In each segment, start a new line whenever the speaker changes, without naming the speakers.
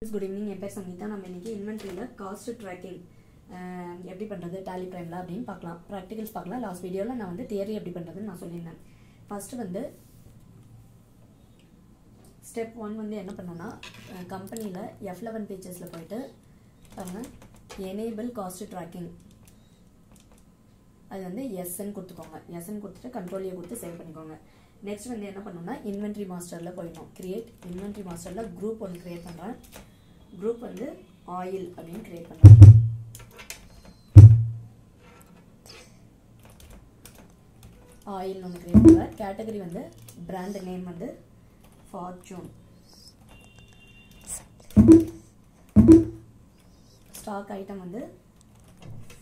Good evening. என் பேர் சங்கீதா. நம்ம இன்னைக்கு இன்வென்டரியில காஸ்ட் ட்ராக்கிங் எப்படி பண்றது டாலி பிரைம்ல அப்படின்னு பார்க்கலாம். ப்ராக்டிகல்ஸ் பார்க்கலாம். லாஸ்ட் வீடியோல நான் வந்து தியரி எப்படி பண்றதுன்னு நான் சொல்லியிருந்தேன். ஃபர்ஸ்ட் வந்து ஸ்டெப் 1 வந்து என்ன பண்ணனும்னா கம்பெனில F11 பேजेसல போய்ட்டு பாருங்க எனேபிள் காஸ்ட் ட்ராக்கிங் அது வந்து எஸ்ன்னு கொடுத்துக்கோங்க. எஸ்ன்னு கொடுத்துட்டு கண்ட்ரோல் ஏ கொடுத்து சேவ் பண்ணிக்கோங்க. நெக்ஸ்ட் வந்து என்ன பண்ணனும்னா இன்வென்டரி மாஸ்டர்ல போய்டணும். கிரியேட் இன்வென்டரி மாஸ்டர்ல குரூப் ஒன்னு கிரியேட் பண்றேன். குரூப் வந்து ஆயில் அப்படினு கிரியேட் பண்றேன். ஆயில் ஒன்னு கிரியேட் பண்றேன். கேட்டகரி வந்து பிராண்ட் நேம் வந்து ஃபார்ச்சூன். ஸ்டாக் ஐட்டம் வந்து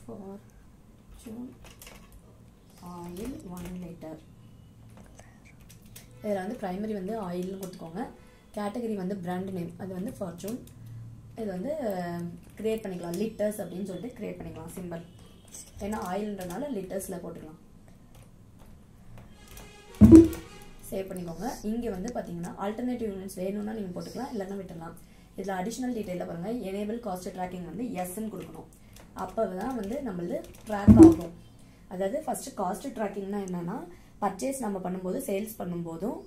ஃபார்ச்சூன் ஆயில் 1 லிட்டர். இதில் வந்து பிரைமரி வந்து ஆயில்னு கொடுத்துக்கோங்க. கேட்டகரி வந்து பிராண்ட் நேம் அது வந்து ஃபார்ச்சூன். இது வந்து கிரியேட் பண்ணிக்கலாம் லிட்டர்ஸ் அப்படின்னு சொல்லிட்டு கிரியேட் பண்ணிக்கலாம் சிம்பிள். ஏன்னா ஆயில்ன்றனால லிட்டர்ஸில் போட்டுக்கலாம். சேவ் பண்ணிக்கோங்க. இங்கே வந்து பார்த்தீங்கன்னா ஆல்டர்னேட்டிவ் யூனிட்ஸ் வேணும்னா நீங்கள் போட்டுக்கலாம், இல்லைன்னா விட்டுடலாம். இதில் அடிஷ்னல் டீட்டெயிலில் பாருங்கள் எனேபிள் காஸ்ட் ட்ராக்கிங் வந்து எஸ்ன்னு கொடுக்கணும். அப்போ தான் வந்து நம்மளது ட்ராக் ஆகும். அதாவது ஃபஸ்ட்டு காஸ்ட் ட்ராக்கிங்னா என்னென்னா பர்ச்சேஸ் நம்ம பண்ணும்போது சேல்ஸ் பண்ணும்போதும்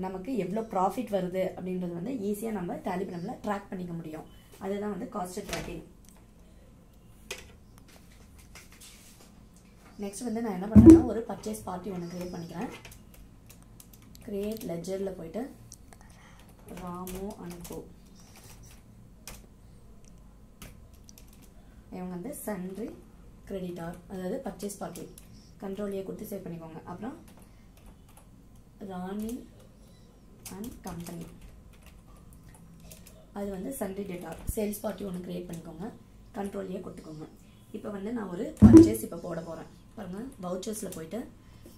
நமக்கு எவ்வளோ ப்ராஃபிட் வருது அப்படின்றது வந்து ஈஸியாக நம்ம டாலி பிரைம்ல ட்ராக் பண்ணிக்க முடியும். அதுதான் வந்து காஸ்ட் ட்ராக்கிங். நெக்ஸ்ட் வந்து நான் என்ன பண்ணுறேன்னா ஒரு பர்ச்சேஸ் பார்ட்டி ஒன்று கிரியேட் பண்ணிக்கிறேன். கிரியேட் லெட்ஜரில் போயிட்டு ராமு அனுகோ இவங்க வந்து சன்ரி கிரெடிட்டார் அதாவது பர்ச்சேஸ் பார்ட்டி கண்ட்ரோல் ஏ கொடுத்து சேவ் பண்ணிக்கோங்க. அப்புறம் ராணி அண்ட் கம்பெனி அது வந்து சன்ரி டேட்டார் சேல்ஸ் பார்ட்டி ஒன்று கிரியேட் பண்ணிக்கோங்க. கண்ட்ரோல் ஏ கொடுத்துக்கோங்க. இப்போ வந்து நான் ஒரு பர்ச்சேஸ் இப்போ போட போகிறேன். பாருங்கள் வவுச்சர்ஸில் போயிட்டு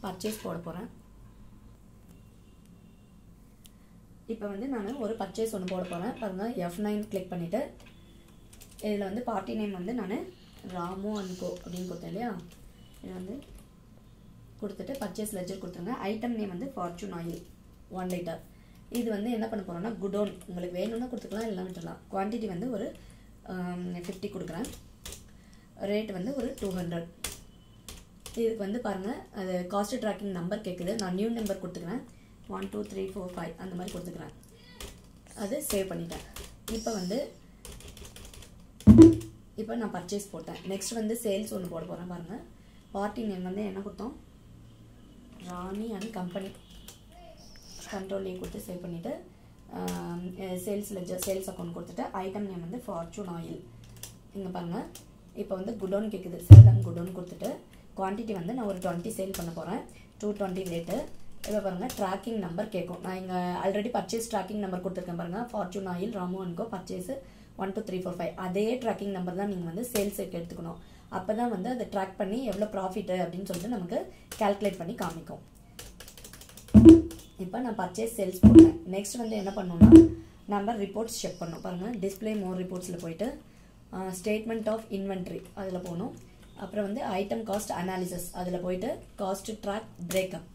பர்ச்சேஸ் போட போகிறேன். இப்போ வந்து நான் ஒரு பர்ச்சேஸ் ஒன்று போட போகிறேன். பாருங்கள் F9 கிளிக் பண்ணிவிட்டு இதில் வந்து பார்ட்டி நேம் வந்து நான் ராமு அன்கோ அப்படின்னு கொடுத்தேன் இல்லையா. இது வந்து கொடுத்துட்டு பர்ச்சேஸ் லெட்ஜர் கொடுத்துருங்க. ஐட்டம் நேம் வந்து ஃபார்ச்சூன் ஆயில் 1 லிட்டர். இது வந்து என்ன பண்ண போகிறோம்னா குடோன் உங்களுக்கு வேணும்னா கொடுத்துக்கலாம், இல்லைனா விட்டுடலாம். குவான்டிட்டி வந்து ஒரு 50 கொடுக்குறேன். ரேட் வந்து ஒரு 200. இதுக்கு வந்து பாருங்கள் அது காஸ்ட் ட்ராக்கிங் நம்பர் கேட்குது. நான் நியூ நம்பர் கொடுத்துக்கிறேன். 1 2 3 4 5 அந்த மாதிரி கொடுத்துக்கிறேன். அது சேவ் பண்ணிட்டேன். இப்போ நான் பர்ச்சேஸ் போட்டேன். நெக்ஸ்ட் வந்து சேல்ஸ் ஒன்று போட போகிறேன். பாருங்கள் பார்ட்டி நேம் வந்து என்ன கொடுத்தோம் ராணி அண்ட் கம்பெனி கண்ட்ரோல் ஏ கொடுத்து சேவ் பண்ணிவிட்டு சேல்ஸ் லெட்ஜர் சேல்ஸ் அக்கௌண்ட் கொடுத்துட்டு ஐட்டம் நேம் வந்து ஃபார்ச்சூன் ஆயில். இங்கே பாருங்கள் இப்போ வந்து குடோன் கேட்குது. சேல் அண்ட் குடோன் கொடுத்துட்டு குவான்டிட்டி வந்து நான் ஒரு 20 சேல் பண்ண போகிறேன். 220 ரேட்டு. இப்போ பாருங்கள் ட்ராக்கிங் நம்பர் கேட்கும். நான் இங்கே ஆல்ரெடி பர்ச்சேஸ் ட்ராக்கிங் நம்பர் கொடுத்துருக்கேன். பாருங்கள் fortune oil Ramu and Co purchase 1 2 3 4 5 அதே ட்ராக்கிங் நம்பர் தான் நீங்கள் வந்து சேல்ஸுக்கு எடுத்துக்கணும். அப்போ தான் வந்து அதை ட்ராக் பண்ணி எவ்வளோ ப்ராஃபிட்டு அப்படின்னு சொல்லிட்டு நமக்கு கால்குலேட் பண்ணி காமிக்கும். இப்போ நான் பர்ச்சேஸ் சேல்ஸ் போட்டேன். நெக்ஸ்ட் வந்து என்ன பண்ணணும்னா நம்ம ரிப்போர்ட்ஸ் செக் பண்ணணும். பாருங்கள் டிஸ்பிளே மோர் ரிப்போர்ட்ஸில் போயிட்டு ஸ்டேட்மெண்ட் ஆஃப் இன்வென்ட்ரி அதில் போகணும். அப்புறம் வந்து ஐட்டம் காஸ்ட் அனாலிசிஸ் அதில் போயிட்டு காஸ்ட் ட்ராக் பிரேக்கப்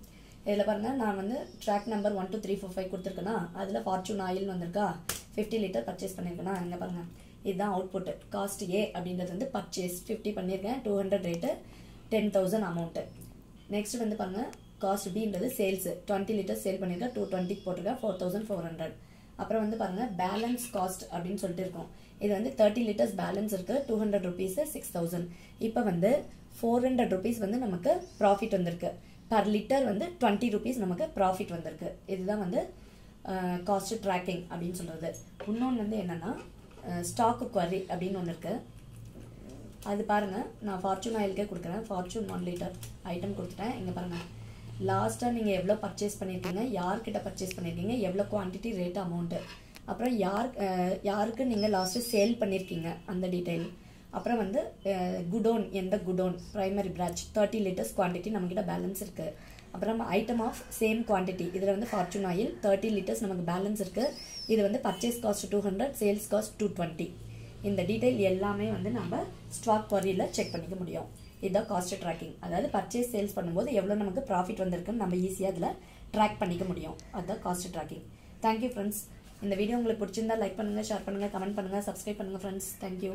இதில் பாருங்கள் நான் வந்து ட்ராக் நம்பர் 1 2 3 4 5 கொடுத்துருக்கேன்னா அதில் ஃபார்ச்சூன் ஆயில் வந்திருக்கா 50 லிட்டர் பர்ச்சேஸ் பண்ணியிருக்கேன்னா இங்கே பாருங்கள் இதுதான் அவுட்புட்டு. காஸ்ட் ஏ அப்படின்றது வந்து பர்ச்சேஸ் 50 பண்ணியிருக்கேன். 200 ரேட்டு 10,000 அமௌண்ட்டு. நெக்ஸ்ட் வந்து பாருங்கள் காஸ்ட் பின்றது சேல்ஸு 20 லிட்டர் சேல் பண்ணியிருக்கேன். 220 போட்டிருக்கேன் 4400. அப்புறம் வந்து பாருங்கள் பேலன்ஸ் காஸ்ட் அப்படின்னு சொல்லிட்டு இருக்கும். இது வந்து 30 லிட்டர்ஸ் பேலன்ஸ் இருக்குது. 200 ருபீஸு 6000. இப்போ வந்து 400 ருபீஸ் வந்து நமக்கு ப்ராஃபிட் வந்திருக்கு. பர் லிட்டர் வந்து 20 ருபீஸ் நமக்கு ப்ராஃபிட் வந்திருக்கு. இதுதான் வந்து காஸ்ட் ட்ராக்கிங் அப்படின்னு சொல்கிறது. இன்னொன்று வந்து என்னென்னா ஸ்டாக்கு குவரி அப்படின்னு ஒன்று இருக்குது. அது பாருங்கள் நான் ஃபார்ச்சூன் ஆயிலுக்கே கொடுக்குறேன். ஃபார்ச்சூன் 1 லிட்டர் ஐட்டம் கொடுத்துட்டேன். இங்கே பாருங்கள் லாஸ்ட்டாக நீங்கள் எவ்வளோ பர்ச்சேஸ் பண்ணியிருக்கீங்க, யார்கிட்ட பர்ச்சேஸ் பண்ணியிருக்கீங்க, எவ்வளோ குவான்டிட்டி ரேட் அமௌண்ட்டு, அப்புறம் யாருக்கு நீங்கள் லாஸ்ட்டு சேல் பண்ணியிருக்கீங்க அந்த டீட்டெயில். அப்புறம் வந்து குடோன் எந்த godown primary branch 30 litres quantity நம்மக்கிட்ட பேலன்ஸ் இருக்குது. அப்புறம் ஐட்டம் ஆஃப் சேம் குவான்டிட்டி இதில் வந்து ஃபார்ச்சூன் ஆயில் 30 லிட்டர்ஸ் நமக்கு பேலன்ஸ் இருக்குது. இது வந்து பர்ச்சேஸ் காஸ்ட் 200 சேல்ஸ் காஸ்ட் 220. இந்த டீட்டெயில் எல்லாமே வந்து நம்ம ஸ்டாக் குவரியில் செக் பண்ணிக்க முடியும். இதுதான் காஸ்ட் ட்ராக்கிங். அதாவது பர்ச்சேஸ் சேல்ஸ் பண்ணும்போது எவ்வளோ நமக்கு ப்ராஃபிட் வந்திருக்குன்னு நம்ம ஈஸியாக அதில் ட்ராக் பண்ணிக்க முடியும். அதுதான் காஸ்ட் ட்ராக்கிங். Thank you friends. இந்த வீடியோ உங்களுக்கு பிடிச்சிருந்தா லைக் பண்ணுங்கள், ஷேர் பண்ணுங்கள், கமெண்ட் பண்ணுங்கள், சப்ஸ்கிரைப் பண்ணுங்கள் ஃப்ரெண்ட்ஸ். தேங்க்யூ.